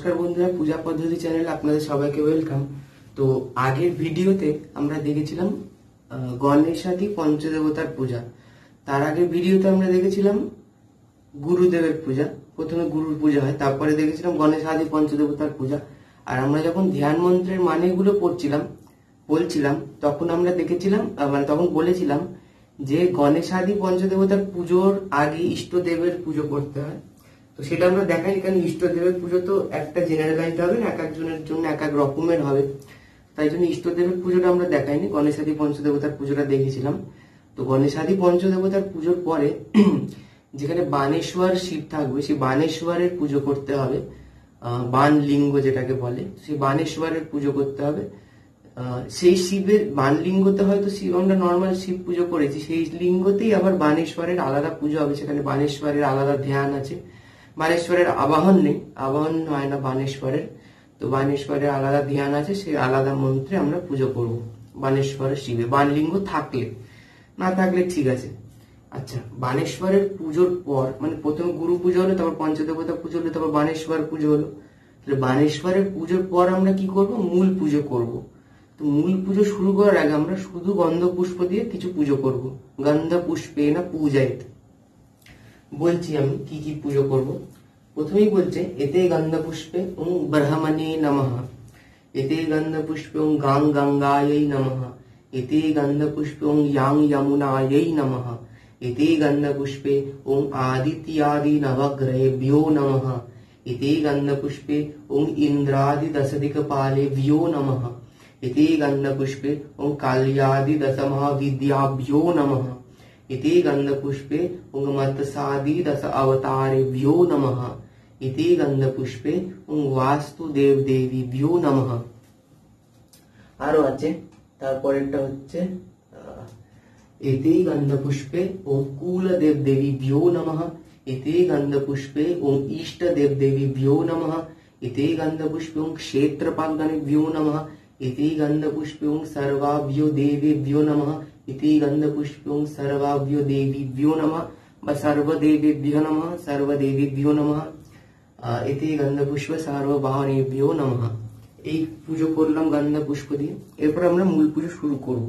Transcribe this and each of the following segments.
নমস্কার বন্ধুরা, পূজা পদ্ধতি চ্যানেলে আপনাদের সবাইকে ওয়েলকাম। তো আগের ভিডিওতে আমরা দেখেছিলাম গণেশাদি পঞ্চদেবতার পূজা। তার আগের ভিডিওতে আমরা দেখেছিলাম গুরুদেবের পূজা। প্রথমে গুরুর পূজা হয়, তারপরে দেখেছিলাম গণেশাদি পঞ্চদেবতার পূজা। আর আমরা যখন ধ্যান মন্ত্রের মানেগুলো বলছিলাম তখন আমরা দেখেছিলাম, তখন বলেছিলাম যে গণেশাদি পঞ্চদেবতার পুজোর আগে ইষ্টদেবের পুজো করতে হয়। তো সেটা আমরা দেখাইনি, কারণ ইষ্টদেবের পুজো তো একটা জেনারেলাইজড হবে না, এক একজনের জন্য এক এক রকমের হবে। তাই জন্য ইষ্টদেবের পুজোটা আমরা দেখাইনি, গণেশাদি পঞ্চদেবতার পুজোটা দেখেছিলাম। তো গণেশাদি পঞ্চদেবতার পুজোর পরে যেখানে বানেশ্বর শিব থাকবে, সেই বানেশ্বরের পুজো করতে হবে। বান লিঙ্গ যেটাকে বলে, সেই বানেশ্বরের পুজো করতে হবে। সেই শিবের বানলিঙ্গতে হয়তো শিব আমরা নর্মাল শিব পুজো করেছি, সেই লিঙ্গতেই আবার বানেশ্বরের আলাদা পুজো হবে। সেখানে বানেশ্বরের আলাদা ধ্যান আছে। বানেশ্বরের আবাহন নেই, আবাহন হয় না বানেশ্বরের। তো বানেশ্বরের আলাদা ধ্যান আছে, সেই আলাদা মন্ত্রে আমরা পুজো করব বানেশ্বরের শিবে। বানলিঙ্গ থাকলে, না থাকলে ঠিক আছে। আচ্ছা, বানেশ্বরের পুজোর পর মানে প্রথমে গুরু পুজো হলো, তারপর পঞ্চদেবতা পুজো হলো, তারপর বানেশ্বর পুজো হলো। তাহলে বানেশ্বরের পুজোর পর আমরা কি করব? মূল পুজো করব। তো মূল পুজো শুরু করার আগে আমরা শুধু গন্ধ পুষ্প দিয়ে কিছু পুজো করব। গন্ধ পুষ্পে না পূজায় বলছি আমি কি কি পুজো করব। প্রথমেই বলছে এতে গন্ধ পুষ্পে ওং ব্রহ্মণে নমঃ, এতে গন্ধ পুষ্পে ওং গাং গঙ্গাयै নমঃ, এতে গন্ধ পুষ্পে ওং ইয়াং যমুনাयै নমঃ, এতে গন্ধ পুষ্পে ওং আদিত্যাদি নবগ্রহেভ্यो নমঃ, এতে গন্ধ পুষ্পে ওং ইন্দ্রাদি দশদিক্পালেভ্यो নমঃ, এতে গন্ধ পুষ্পে ওং কাल्यादि दश महाविद्याभ्यो नमः, इति गंधपुष्पे उंग मत्सादि दश अवतारेभ्यो नमः, इति गंधपुष्पे उंग वास्तु देव देवीभ्यो नमः। आरो আছে তারপরেরটা হচ্ছে इति गंधपुष्पे ओम कुल देव देवीभ्यो नमः, इति गंधपुष्पे ओम इष्ट देव देवीभ्यो नमः, इति गंधपुष्पे ओम क्षेत्रपालगणेभ्यो नमः, इति गंधपुष्पे ओम सर्वाभ्यो देवेभ्यो नमः, इति गंधपुष्पे ओम सर्वाभ्यो देवीभ्यो नमः বা सर्वदेवेभ्यो नमः, सर्वदेवीभ्यो नमः, इति गंधपुष्प सर्ववाहनेभ्यो नमः। এই পুজো করলাম গন্ধ পুষ্প দিয়ে। এরপর আমরা মূল পুজো শুরু করব।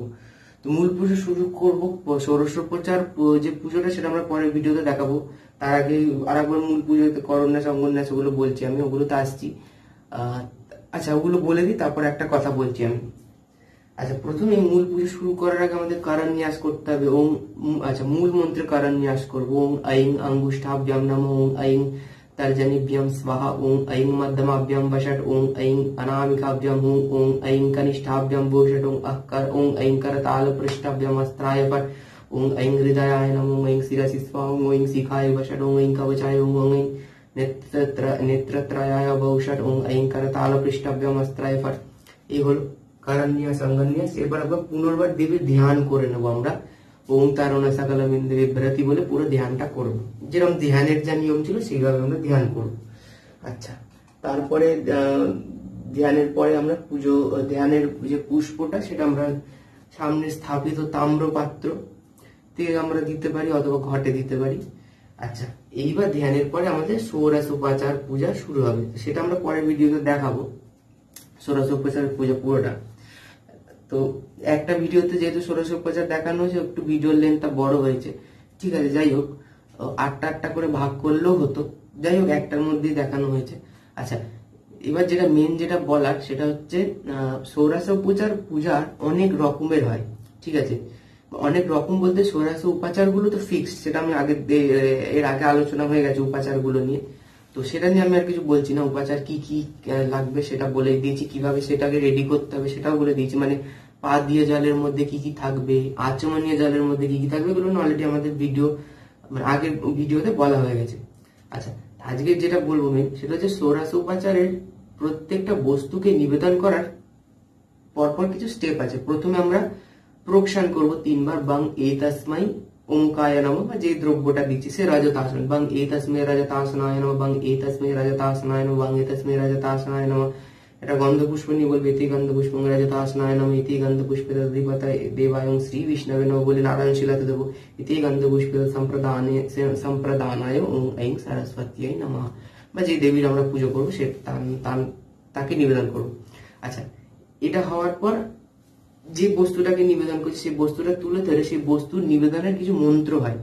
তো মূল পুজো শুরু করব ষোড়শোপচার যে পুজোটা, সেটা আমরা পরের ভিডিওতে দেখাবো। তার আগে আরেকবার মূল পুজোতে করন্যাস অঙ্গন্যাস ওগুলো বলছি আমি, ওগুলোতে আসছি। আচ্ছা, ওগুলো বলে দিই, তারপর একটা কথা বলছি আমি। আচ্ছা, প্রথমে মূল পুজো শুরু করার আগে আমাদের কারান্যাস করতে হবে। ওম, আচ্ছা, মূল মন্ত্রে কারান্যাস করবো। ওম ऐं अंगुष्ठाभ्याम नमः, ओम ऐं तर्जनीभ्याम स्वाहा, ओम ऐं मध्यमाभ्याम वषट्, ओम ऐं अनामिकाभ्याम हुं, ओम ऐं कनिष्ठाभ्याम वोषट्, ओम ऐं करताल पृष्ठाभ्याम अस्त्राय फट्, ओम ऐं हृदयाय नमः, ओम ऐं शिरसि स्वाहा, ओम ऐं शिखाय वषट्, ओम ऐं कवचाय, ओम ऐं नेत्रत्रयाय वषट्, ओम ऐं करताल पृष्ठाभ्याम अस्त्राय फट्। এই হলো কারান্যাস অঙ্গন্যাস। এবার আবার পুনর্বার দেবীর ধ্যান করে নেবো আমরা। ওম তারণা সকলম ইন্দ্রিয় বিভ্রতি বলে পুরো ধ্যানটা করব। যেরকম ধ্যানের যা নিয়ম ছিল সেইভাবে আমরা ধ্যান করব। আচ্ছা, তারপরে ধ্যানের পরে আমরা পুজো, ধ্যানের যে পুষ্পটা সেটা আমরা সামনে স্থাপিত তাম্র পাত্র থেকে আমরা দিতে পারি, অথবা ঘটে দিতে পারি। আচ্ছা, এইবার ধ্যানের পরে আমাদের ষোড়শোপচার পূজা শুরু হবে। সেটা আমরা পরের ভিডিওতে দেখাবো, ষোড়শোপচার পূজা পুরোটা। তো একটা ভিডিওতে যেহেতু ষোড়শোপচার দেখানো হয়েছে, একটু ভিডিওর লেন্থটা বড় হয়েছে, ঠিক আছে। যাই হোক, আটটা করে ভাগ করলেও হতো। যাই হোক, একটার মধ্যেই দেখানো হয়েছে। আচ্ছা, এবার যেটা মেন যেটা বলার, সেটা হচ্ছে ষোড়শোপচার পূজার অনেক রকমের হয়, ঠিক আছে। অনেক রকম বলতে ষোড়শোপচার গুলো তো ফিক্সড, সেটা আমি এর আগে আলোচনা হয়ে গেছে উপাচার গুলো নিয়ে। তো সেটা নিয়ে আমি আর কিছু বলছি না। উপাচার কি কি লাগবে সেটা বলে দিয়েছি, কিভাবে সেটাকে রেডি করতে হবে সেটাও বলে দিয়েছি। মানে পা দিয়ে জলের মধ্যে কি কি থাকবে, আচমনীয় জলের মধ্যে কি কি থাকবে, এগুলো অলরেডি আমাদের ভিডিও, মানে আগের ভিডিওতে বলা হয়ে গেছে। আচ্ছা, আজকে যেটা বলবো মেন, সেটা হচ্ছে ষোড়শোপচারের প্রত্যেকটা বস্তুকে নিবেদন করার পরপর কিছু স্টেপ আছে। প্রথমে আমরা প্রোক্ষণ করবো 3 বার। বাং এতস্मै ওঙ্কায় নমঃ, বা যে দ্রব্যটা দিচ্ছি সে রজতাসন। বাং এতস্मै রজতাসনায় নমঃ, বাং এতস্मै রজতাসনায় নমঃ, বাং এতস্मै রজতাসনায় নমঃ। এটা গন্ধ পুষ্প নিয়ে বলবে, ইতি গন্ধ পুষ্পং রজতাসনায় নমঃ, ইতি গন্ধ পুষ্পে তদ্ধিপতায় দেবায়ং শ্রী বিষ্ণবে নমঃ বলে নারায়ণ শিলাতে দেবো। ইতি গন্ধ পুষ্পে সম্প্রদানায় ওং ऐं सरस्वत्यै नमः। বা যে দেবীর আমরা পুজো করবো সে তাকে নিবেদন করবো। আচ্ছা, এটা হওয়ার পর যে বস্তুটাকে নিবেদন করছি সেই বস্তুটা তুলে ধরে সেই বস্তুর নিবেদনের কিছু মন্ত্র হয়।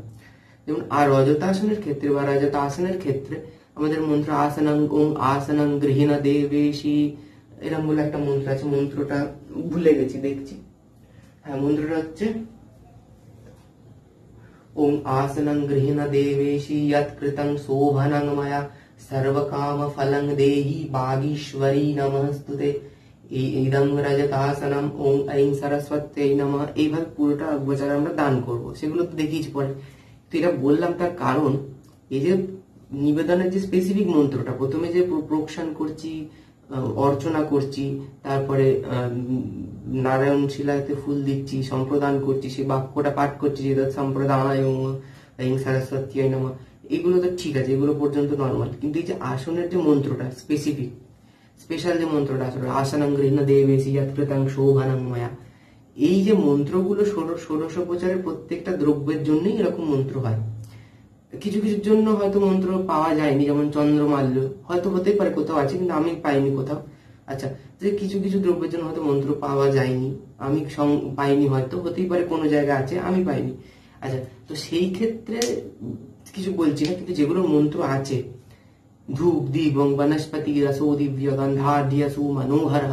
যেমন আর অজতাসনের ক্ষেত্রে বা রাজতাসনের ক্ষেত্রে আমাদের মন্ত্র আসনং ওং আসনং গৃহীণ দেবেশি, এরকম বলে একটা মন্ত্র আছে, মন্ত্রটা ভুলে গেছি, দেখছি। হ্যাঁ, মন্ত্রটা হচ্ছে ওং আসনং গৃহীণ দেবেশি যৎকৃতং শোভনং ময়া সর্বকাম ফলং দেহি বাগীশ্বরী নমস্তুতে ইদং রজতাসনম ওং ঐং সরস্বত্যৈ নমঃ। এইভাবে পুরোটা বছর আমরা দান করব, সেগুলো তো দেখিয়েছি পরে। তো এটা বললাম তার কারণ, এই যে নিবেদনের যে স্পেসিফিক মন্ত্রটা, প্রথমে যে প্রোক্ষণ করছি, অর্চনা করছি, তারপরে নারায়ণ শিলাতে ফুল দিচ্ছি, সম্প্রদান করছি, সেই বাক্যটা পাঠ করছি যে সম্প্রদায় ঐং সরস্বত্যৈ নমঃ, এগুলো তো ঠিক আছে, এগুলো পর্যন্ত নর্মাল। কিন্তু এই যে আসনের যে মন্ত্রটা স্পেসিফিক, স্পেশাল যে মন্ত্রটা আসলে আসনং গৃহীণ দেবেশি যৎকৃতং শোভনং ময়া, এই যে মন্ত্রগুলো ষোড়শোপচারের প্রত্যেকটা দ্রব্যের জন্যই এরকম মন্ত্র হয়। কিছু কিছুর জন্য হয়তো মন্ত্র পাওয়া যায়নি, যেমন চন্দ্রমাল্য হয়তো হতেই পারে কোথাও আছে, কিন্তু আমি পাইনি কোথাও। আচ্ছা, যে কিছু কিছু দ্রব্যের জন্য হয়তো মন্ত্র পাওয়া যায়নি, আমি পাইনি, হয়তো হতেই পারে কোনো জায়গায় আছে, আমি পাইনি। আচ্ছা, তো সেই ক্ষেত্রে কিছু বলছি না, কিন্তু যেগুলো মন্ত্র আছে, ধূপ দীপ এবং বনস্পতি রসো দিব্য গন্ধাঢ্য সুমনোহর,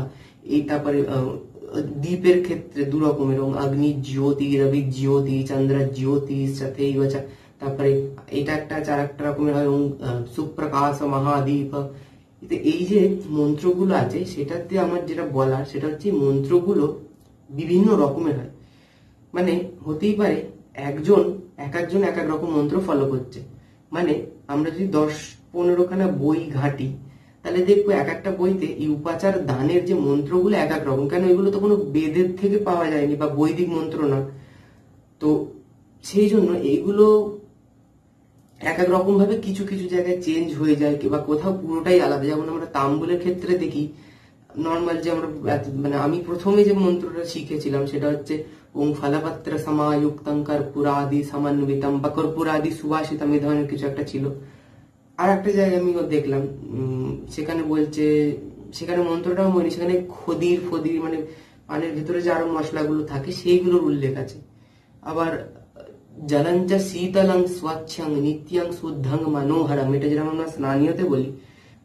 এই তারপরে দীপের ক্ষেত্রে দু রকমের, অগ্নি জ্যোতি, রবি জ্যোতি, চন্দ্র জ্যোতি, তথৈব চ। তারপরে এটা একটা চার একটা রকমের হয় সুপ্রকাশ মহাদীপ। এই যে মন্ত্রগুলো আছে সেটাতে আমার যেটা বলার সেটা হচ্ছে মন্ত্রগুলো বিভিন্ন রকমের হয়। মানে হতেই পারে একজন এক এক রকম মন্ত্র ফলো করছে। মানে আমরা যদি 10-15খানা বই ঘাঁটি, তাহলে দেখবো এক একটা বইতে এই উপাচার দানের যে মন্ত্রগুলো এক এক রকম। কেন, এগুলো তো কোনো বেদের থেকে পাওয়া যায়নি বা বৈদিক মন্ত্র না, তো সেই জন্য এইগুলো এক এক রকম ভাবে কিছু কিছু জায়গায় চেঞ্জ হয়ে যায়, বা কোথাও পুরোটাই আলাদা। যেমন আমরা তাম্বুলের ক্ষেত্রে দেখি নর্মাল যে আমরা মানে আমি প্রথমে যে মন্ত্রটা শিখেছিলাম সেটা হচ্ছে ওং ফলপত্র সমায়ুক্তং কর্পূরাদি সমন্বিতম বা কর্পূরাদি সুবাসিতম, এই ধরনের কিছু একটা ছিল। আর একটা জায়গায় আমি দেখলাম সেখানে বলছে, সেখানে মন্ত্রটাও মনে, সেখানে খদির ফদির মানে পানের ভিতরে যে আরো মশলাগুলো থাকে সেইগুলোর উল্লেখ আছে। আবার জলঞ্চ শীতলং স্বচ্ছং নিত্যং শুদ্ধং মনোহরম, এটা যেরকম আমরা স্নানীয়তে বলি,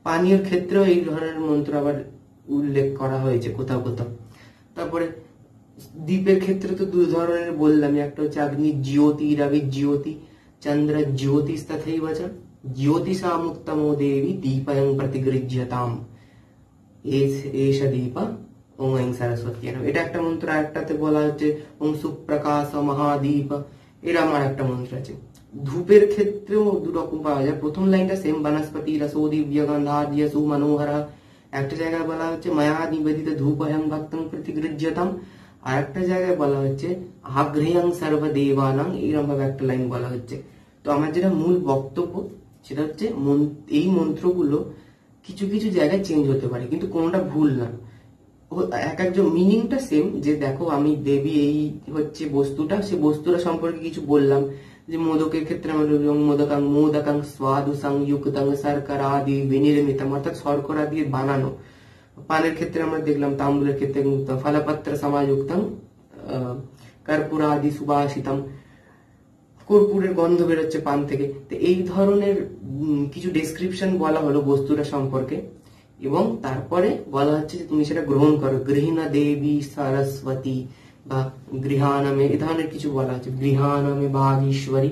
পানীয় ক্ষেত্রেও এই ধরনের মন্ত্র আবার উল্লেখ করা হয়েছে কোথাও কোথাও। তারপরে দ্বীপের ক্ষেত্রে তো 2 ধরনের বললাম, একটা হচ্ছে অগ্নি জ্যোতি, রবি জ্যোতি, চন্দ্র জ্যোতি তথৈব চ। জ্যোতিষা মুক্তমো দেবী দীপয়ং প্রতিগৃহ্যতাম এষ দীপ ওং ঐং সরস্বতী। এটা একটা মন্ত্র। একটাতে বলা হচ্ছে ওং সুপ্রকাশ মহাদীপ, এর আমার একটা মন্ত্র আছে। ধূপের ক্ষেত্রেও 2 রকম পাওয়া যায়। প্রথম লাইনটা সেম, বনস্পতি রসো দিব্য গন্ধাঢ্য সুমনোহর। একটা জায়গায় বলা হচ্ছে মায়া নিবেদিত ধূপয়ং ভক্তং প্রতিগৃহ্যতাম, আর একটা জায়গায় বলা হচ্ছে আগ্রেয়ং সর্বদেবানাং, এরকম ভাবে একটা লাইন বলা হচ্ছে। তো আমার যেটা মূল বক্তব্য সেটা হচ্ছে এই মন্ত্রগুলো কিছু কিছু জায়গায় চেঞ্জ হতে পারে, কিন্তু কোনোটা ভুল না, এক একজন মিনিংটা সেম। যে দেখো আমি দেবী এই হচ্ছে বস্তুটা, সে বস্তুটা সম্পর্কে কিছু বললাম। যে মোদকের ক্ষেত্রে আমরা মোদকাং স্বাদু সংযুক্তং শর্করাদি বিনির্মিতম, অর্থাৎ শর্করা দিয়ে বানানো। পানের ক্ষেত্রে আমরা দেখলাম, তাম্বুলের ক্ষেত্রে ফলপত্র সমাযুক্তং কর্পূরাদি সুবাসিতম, কর্পূরের গন্ধ বেরোচ্ছে পান থেকে। তো এই ধরনের কিছু ডেসক্রিপশন বলা হলো বস্তুটা সম্পর্কে, এবং তারপরে বলা হচ্ছে যে তুমি সেটা গ্রহণ করো। গৃহীণ দেবী সরস্বতী বা গৃহানামে, এ ধরনের কিছু বলা হচ্ছে। গৃহানামে বাগীশ্বরী,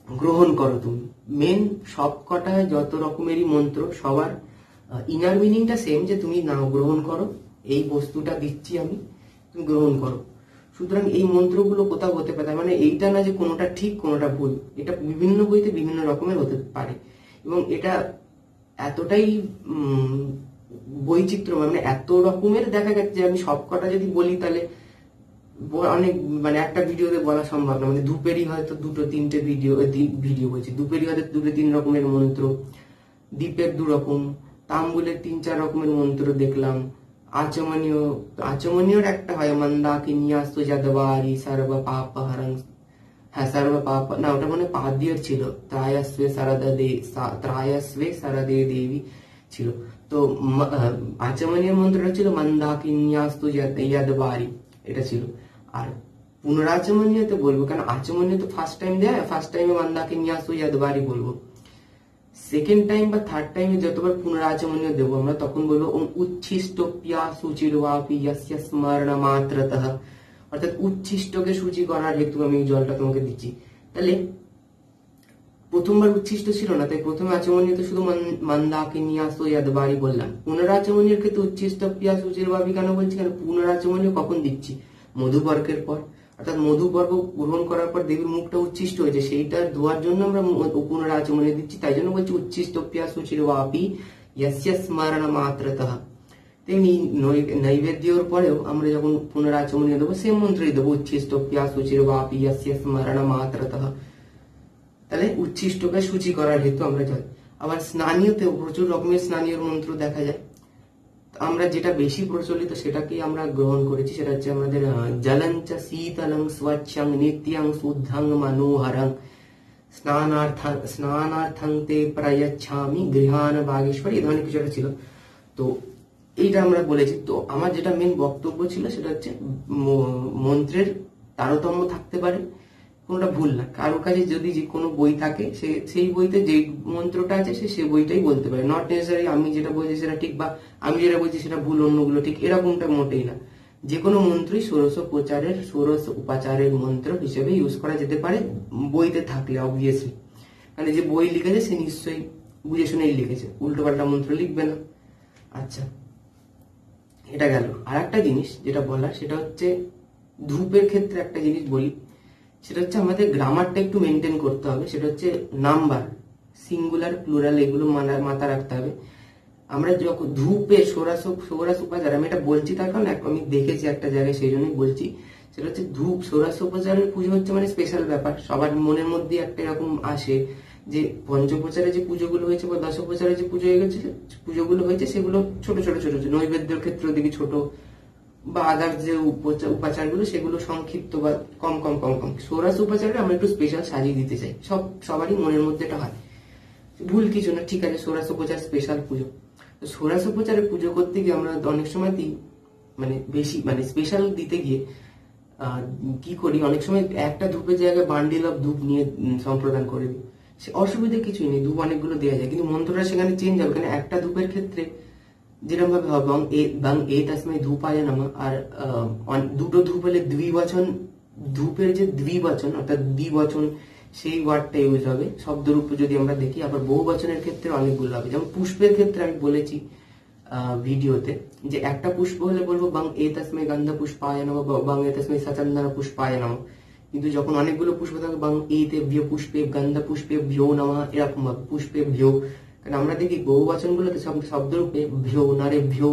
গ্রহণ করো তুমি। মেন সবকটা যত রকমেরই মন্ত্র সবার ইনার মিনিংটা সেম, যে তুমি নাও, গ্রহণ করো, এই বস্তুটা দিচ্ছি আমি, তুমি গ্রহণ করো। সুতরাং এই মন্ত্রগুলো কোথাও হতে পারে, মানে এইটা না যে কোনোটা ঠিক কোনোটা ভুল, এটা বিভিন্ন বইতে বিভিন্ন রকমের হতে পারে। এবং এটা এতটাই বৈচিত্র্য, মানে এত রকমের দেখা গেছে যে আমি সবকটা যদি বলি তাহলে অনেক, মানে একটা ভিডিওতে বলা সম্ভব না। মানে ধূপেরই হয়তো 2-3টে ভিডিও বলছি, ধূপেরই হয়তো 2-3 রকমের মন্ত্র, দীপের 2 রকম, তাম্বুলের 3-4 রকমের মন্ত্র দেখলাম। আচমনীয়র একটা হয় মন্দাকিনিয়া সুজাদবারি সর্ব পাপ হরং, হ্যাঁ সর্ব পাপ না, ওটা মানে পাদ্যের ছিল, ত্রায়স্বে শারদে দেবী ছিল। তো আচমনীয় মন্ত্রটা ছিল মন্দাকিন্যাস্তু ইয়াদবারি, এটা ছিল। আর পুনরাচমনীয়তে বলবো, কারণ আচমনীয় তো ফার্স্ট টাইম দেয়, ফার্স্ট টাইমে মন্দাকিন্যাস্তু ইয়াদবারি বলবো। সেকেন্ড টাইম বা থার্ড টাইমে যতবার পুনরাচমনীয় দেবো আমরা, তখন বলবো ওম উচ্ছিষ্টপ্যা সুচির্বাপি ইয়স্য স্মরণ মাত্রতঃ, অর্থাৎ উচ্ছিষ্টকে সূচি করার হেতু আমি জলটা তোমাকে দিচ্ছি। তাহলে প্রথমবার উচ্ছিষ্ট ছিল না, তাই প্রথমে আচমনীয়তে শুধু মন্দাকিন্যাস্তু ইয়াদবারি বললাম। পুনরাচমনীয়ের ক্ষেত্রে উচ্ছিষ্টপ্যা সুচির্বাপি কেন বলছি, কারণ পুনরাচমনীয় কখন দিচ্ছি, মধুপর্কের পর, অর্থাৎ মধুপর্ক গ্রহণ করার পর দেবীর মুখটা উচ্ছিষ্ট হয়েছে, সেইটা ধোয়ার জন্য আমরা পুনরাচমনীয় দিচ্ছি, তাই জন্য বলছি উচ্ছিষ্টপ্যা সুচির্বাপি ইয়স্য স্মরণ মাত্রতঃ। তেমনি নৈবেদ্যর পরেও আমরা যখন পুনরাচমনীয় দেবো, সেম মন্ত্রই দেবো, উচ্ছিষ্টপ্যা সুচির্বাপি ইয়স্য স্মরণ মাত্রতঃ। তাহলে উচ্ছিষ্টকে সূচি করার হেতু আমরা জল। আবার স্নানীয়তেও প্রচুর রকমের স্নানীয় মন্ত্র দেখা যায়, আমরা যেটা বেশি প্রচলিত সেটাকেই আমরা গ্রহণ করেছি, সেটা হচ্ছে আমাদের জলঞ্চ শীতলং স্বচ্ছং নিত্যং শুদ্ধং মনোহরং স্নানার্থং তে প্রয়চ্ছামি গৃহান বাগেশ্বর, এই ধরনের কিছু একটা ছিল। তো এইটা আমরা বলেছি। তো আমার যেটা মেন বক্তব্য ছিল সেটা হচ্ছে মন্ত্রের তারতম্য থাকতে পারে, কোনটা ভুল না। কারো কাছে যদি যে কোনো বই থাকে, সেই বইতে যে মন্ত্রটা আছে সে বইটাই বলতে পারে, নট নেসেসারি আমি যেটা বলছি সেটা ঠিক বা আমি যেটা বলছি সেটা ভুল, অন্যগুলো ঠিক, এরকমটা মোটেই না। যে কোনো মন্ত্রই ষোড়শ উপাচারের মন্ত্র হিসেবে ইউজ করা যেতে পারে বইতে থাকলে, অবভিয়াসলি। মানে যে বই লিখেছে সে নিশ্চয়ই বুঝে শুনেই লিখেছে, উল্টো পাল্টা মন্ত্র লিখবে না। আচ্ছা, এটা গেল। আর একটা জিনিস যেটা বলার, সেটা হচ্ছে ধূপের ক্ষেত্রে একটা জিনিস বলি, সেটা হচ্ছে আমাদের গ্রামারটা একটু মেনটেন করতে হবে। সেটা হচ্ছে নাম্বার, সিঙ্গুলার প্লুরাল, এগুলো মাথায় রাখতে হবে। আমরা যখন ধূপের ষোড়শ উপাচার, আমি এটা বলছি তার কারণ আমি দেখেছি একটা জায়গায়, সেই জন্যই বলছি। সেটা হচ্ছে ধূপ ষোড়শ উপাচারের পুজো হচ্ছে মানে স্পেশাল ব্যাপার, সবার মনের মধ্যে একটা এরকম আসে যে পঞ্চোপচারে যে পুজোগুলো হয়েছে বা দশোপচারে যে পুজোগুলো হয়েছে সেগুলো ছোট ছোট ছোট ছোট, নৈবেদ্যের ক্ষেত্রে দেখি ছোট, বা আদার যে উপাচারগুলো সেগুলো সংক্ষিপ্ত বা কম কম কম কম। ষোড়শ উপাচারে আমরা একটু স্পেশাল সাজিয়ে দিতে চাই, সবারই মনের মধ্যে এটা হয়, ভুল কিছু না, ঠিক আছে। ষোড়শ উপাচার স্পেশাল পুজো, তো ষোড়শ উপাচারে পুজো করতে গিয়ে আমরা অনেক সময় দিই, মানে বেশি মানে স্পেশাল দিতে গিয়ে কি করি, অনেক সময় একটা ধূপের জায়গায় বান্ডিল অফ ধূপ নিয়ে সম্প্রদান করে দিই। সে অসুবিধা কিছুই নেই, ধূপ অনেকগুলো দেওয়া যায়, কিন্তু মন্ত্রটা সেখানে চেঞ্জ হবে। কারণ একটা ধূপের ক্ষেত্রে যেরকম ভাবে হবে বং এ তসময় ধূপায় নমঃ, আর দুটো ধূপ হলে দ্বিবচন, ধূপের যে দ্বিবচন অর্থাৎ দ্বিবচন সেই ওয়ার্ডটা ইউজ হবে শব্দরূপ যদি আমরা দেখি। আবার বহু বচনের ক্ষেত্রে অনেকগুলো হবে, যেমন পুষ্পের ক্ষেত্রে আমি বলেছি ভিডিওতে যে একটা পুষ্প হলে বলবো বং এ তসময় গন্ধ পুষ্পায় নমঃ, বং এ তসময় সচন্দন পুষ্পায় নমঃ। কিন্তু যখন অনেকগুলো পুষ্প থাকে বং এতে ভ্য পুষ্পে গন্ধ পুষ্পে ভ্যো নমঃ, এরকম ভাবে পুষ্পে ভ্যো। কারণ আমরা দেখি বহু বচন গুলোতে শব্দরূপে ভ্যো নারে ভ্যো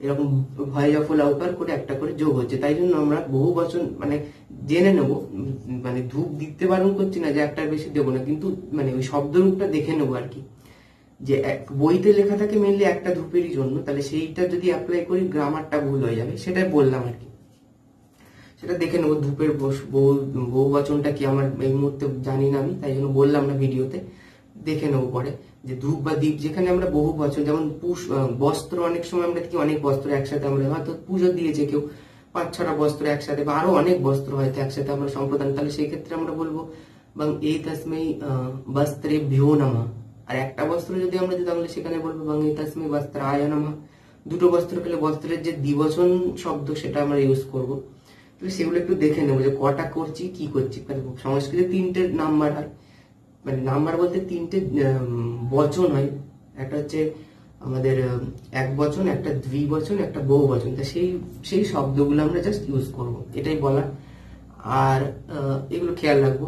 এরকম ভয় ফলাউকার করে একটা করে যোগ হচ্ছে, তাই জন্য আমরা বহু বচন মানে জেনে নেবো, মানে ধূপ দিতে বারণ করছি না যে একটার বেশি দেবো না, কিন্তু মানে ওই শব্দরূপটা দেখে নেবো আর কি। যে বইতে লেখা থাকে মেনলি একটা ধূপেরই জন্য, তাহলে সেইটা যদি অ্যাপ্লাই করি গ্রামারটা ভুল হয়ে যাবে, সেটাই বললাম আর কি। সেটা দেখে নেবো ধূপের বহু বচনটা কি, আমার এই মুহূর্তে জানি না আমি, তাই জন্য বললাম না ভিডিওতে, দেখে নেবো পরে যে ধূপ বা দীপ যেখানে আমরা বহু বচন, যেমন বস্ত্র, অনেক সময় আমরা দেখি অনেক বস্ত্র একসাথে আমরা হয়তো পুজো দিয়েছে কেউ 5-6টা বস্ত্র একসাথে, বা আরো অনেক বস্ত্র হয়তো একসাথে আমরা সম্প্রদান, তাহলে সেই ক্ষেত্রে আমরা বলবো বং এই তসমৈ বস্ত্রে ভ্যো নমঃ। আর একটা বস্ত্র যদি আমরা দিই তাহলে সেখানে বলবো বং এই তসমৈ বস্ত্রায় নমঃ। দুটো বস্ত্র পেলে বস্ত্রের যে দ্বিবচন শব্দ সেটা আমরা ইউজ করবো। সেগুলো একটু দেখে নেবো যে কটা করছি কি করছি। সংস্কৃতে 3টে নাম্বার হয়, মানে নাম্বার বলতে 3টে বচন হয়, একটা হচ্ছে আমাদের এক বচন, একটা দ্বিবচন, একটা বহু বচন। তা সেই শব্দগুলো আমরা জাস্ট ইউজ করব, এটাই বলা। আর এগুলো খেয়াল রাখবো।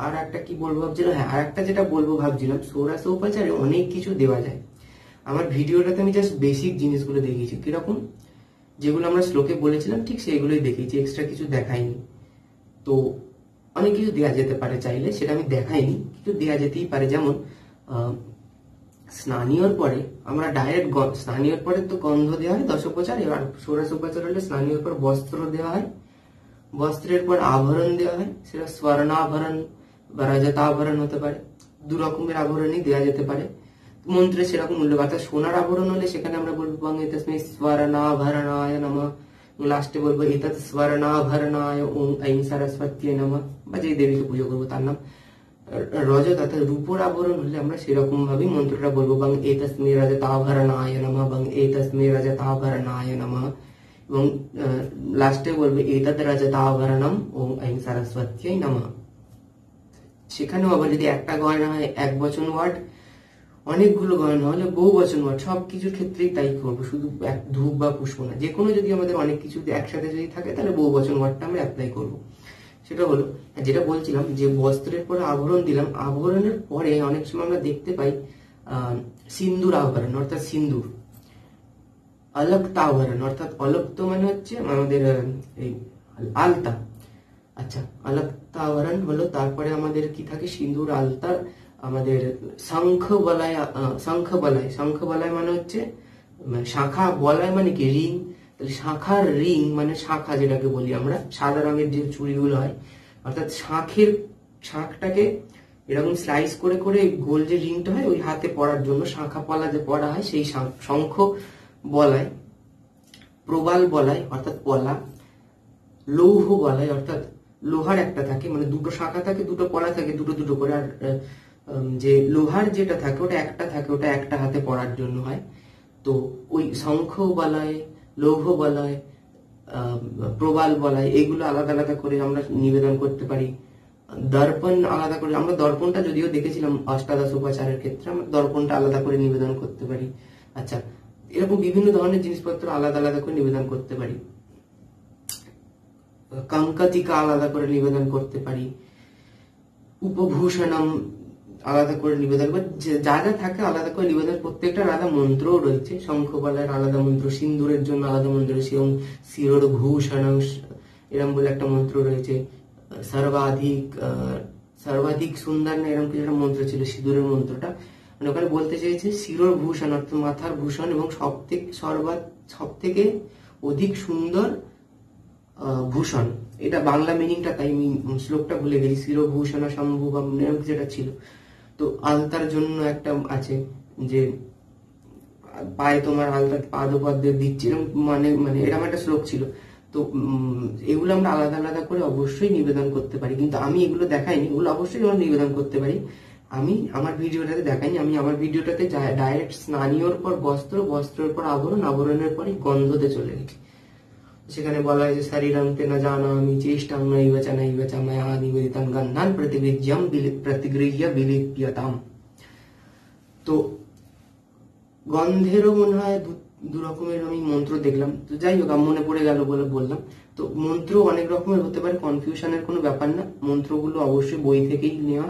আর একটা কি বলবো ভাবছিলাম, হ্যাঁ আর একটা যেটা বলবো ভাবছিলাম, ষোড়শ উপাচারে অনেক কিছু দেওয়া যায়। আমার ভিডিওটাতে আমি জাস্ট বেসিক জিনিসগুলো দেখিয়েছি, কিরকম যেগুলো আমরা শ্লোকে বলেছিলাম ঠিক সেইগুলোই দেখিয়েছি, এক্সট্রা কিছু দেখাইনি। তো অনেক কিছু দেওয়া যেতে পারে চাইলে, সেটা আমি দেখাইনি, কিছু দেওয়া যেতেই পারে। যেমন স্নানীয়র পরে আমরা ডাইরেক্ট, স্নানীয়র পরে তো গন্ধ দেওয়া হয় দশোপচার, এবার ষোড়শ উপাচার হলে স্নানীয়র পর বস্ত্র দেওয়া হয়, বস্ত্রের পর আভরণ দেওয়া হয়, সেটা স্বর্ণাভরণ বা রজতাভরণ হতে পারে, দু রকমের আভরণই দেওয়া যেতে পারে। মন্ত্রে সেরকম উল্লেখ, অর্থাৎ সোনার আভরণ হলে সেখানে আমরা বলবো বং এতস্মৈ স্বর্ণাভরণায় নমঃ, লাস্টে বলবো এতৎ স্বর্ণাভরণায় ওম ঐং সরস্বত্যৈ নমঃ, বা যে দেবীকে পুজো করবো তার নাম। রজত অর্থাৎ রূপোর আবরণ হলে আমরা সেরকম ভাবে মন্ত্রটা বলবো বং এতস্মৈ রজতাভরণায় নমঃ, বং এতস্মৈ রজতাভরণায় নমঃ, এবং লাস্টে বলবে এতৎ রজতাভরণম ওম ঐং সরস্বত্যৈ নমঃ। সেখানেও আবার যদি একটা গয়না হয় এক বচন ওয়ার্ড, অনেকগুলো গয়না হলে বহু বচন ওয়ার্ড, সবকিছুর ক্ষেত্রেই তাই করবো, শুধু এক ধূপ বা পুষ্প না, যে কোনো যদি আমাদের অনেক কিছু একসাথে যদি থাকে তাহলে বহু বচন ওয়ার্ডটা আমরা অ্যাপ্লাই করবো। সেটা হলো যেটা বলছিলাম যে বস্ত্রের পরে আভরণ দিলাম, আভরণের পরে অনেক সময় আমরা দেখতে পাই সিন্দুর আভরণ অর্থাৎ সিন্দুর, অলক্তাভরণ অর্থাৎ অলক্ত মানে হচ্ছে আমাদের এই আলতা। আচ্ছা, অলক্তাভরণ হলো, তারপরে আমাদের কি থাকে সিন্দুর, আলতা, আমাদের শঙ্খ বলায়, শঙ্খ বলায় মানে হচ্ছে শাখা, বলায় মানে কি রিং, তাহলে শাখার রিং মানে শাখা যেটাকে বলি আমরা, সাদা রঙের যে চুড়িগুলো হয়, অর্থাৎ শাঁখটাকে এরকম স্লাইস করে করে গোল যে রিংটা হয় ওই হাতে পরার জন্য শাখা পলা যে পরা হয় সেই শঙ্খ বলায়, প্রবাল বলায় অর্থাৎ পলা, লৌহ বলায় অর্থাৎ লোহার একটা থাকে, মানে দুটো শাখা থাকে, দুটো পলা থাকে, দুটো দুটো করে, আর যে লোহার যেটা থাকে ওটা একটা থাকে, ওটা একটা হাতে পরার জন্য হয়। তো ওই শঙ্খ বলায়, লৌহ বলায়, প্রবাল বলায়, এগুলো আলাদা আলাদা করে আমরা নিবেদন করতে পারি। দর্পণ আলাদা করে, আমরা দর্পণটা যদিও দেখেছিলাম অষ্টাদশ উপাচারের ক্ষেত্রে, আমরা দর্পণটা আলাদা করে নিবেদন করতে পারি। আচ্ছা, এরকম বিভিন্ন ধরনের জিনিসপত্র আলাদা আলাদা করে নিবেদন করতে পারি। কঙ্কতিকা আলাদা করে নিবেদন করতে পারি, উপভূষণম আলাদা করে নিবেদন, যা যা থাকে আলাদা করে নিবেদন, প্রত্যেকটা আলাদা মন্ত্রও রয়েছে। শঙ্খবালার আলাদা মন্ত্র, সিন্দুরের জন্য আলাদা মন্ত্র, সেরকম শিরোর ভূষণম এরকম বলে একটা মন্ত্র রয়েছে। সর্বাধিক সুন্দর না এরকম কিছু একটা মন্ত্র ছিল সিঁদুরের মন্ত্রটা, মানে ওখানে বলতে চেয়েছে শিরোর ভূষণ অর্থাৎ মাথার ভূষণ, এবং সব থেকে অধিক সুন্দর ভূষণ, এটা বাংলা মিনিংটা, তাই আমি শ্লোকটা ভুলে গেছি, শিরভূষণ সম্ভুবম এরকম যেটা ছিল। তো আলতার জন্য একটা আছে যে পায়ে তোমার আলতা পাদপদ্মে দিচ্ছি, মানে এরকম একটা শ্লোক ছিল। তো এগুলো আমরা আলাদা আলাদা করে অবশ্যই নিবেদন করতে পারি, কিন্তু আমি এগুলো দেখাইনি, এগুলো অবশ্যই আমরা নিবেদন করতে পারি। আমি আমার ভিডিওটাতে দেখাইনি, আমি আমার ভিডিওটাতে ডাইরেক্ট স্নানীয়র পর বস্ত্র, বস্ত্রের পর আভরণ, আভরণের পরে গন্ধতে চলে গেছি। সেখানে বলা হয় যে শরীরান্তে না জানামি চেষ্টাং নৈব চ নৈব চ ময়া নিবেদিতং গন্ধান প্রতিগৃহ্য বিলিপ্যতাম। তো গন্ধেরও মনে হয় দু রকমের আমি মন্ত্র দেখলাম, তো যাই হোক মনে পড়ে গেল বলে বললাম। তো মন্ত্র অনেক রকমের হতে পারে, কনফিউশনের কোনো ব্যাপার না, মন্ত্রগুলো অবশ্যই বই থেকেই নেওয়া।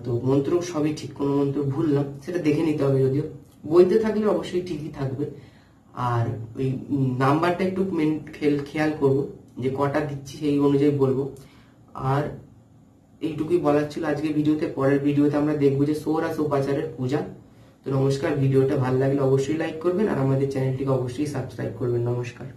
তো মন্ত্র সবই ঠিক, কোনো মন্ত্র ভুললাম সেটা দেখে নিতে হবে, যদিও বইতে থাকলে অবশ্যই ঠিকই থাকবে। আর ওই নাম্বারটা একটু খেয়াল করবো যে কটা দিচ্ছি সেই অনুযায়ী বলবো। আর এইটুকুই বলার ছিল আজকে ভিডিওতে। পরের ভিডিওতে আমরা দেখবো যে ষোড়শ উপাচারের পূজা। তো নমস্কার, ভিডিওটা ভালো লাগলে অবশ্যই লাইক করবেন, আর আমাদের চ্যানেলটিকে অবশ্যই সাবস্ক্রাইব করবেন। নমস্কার।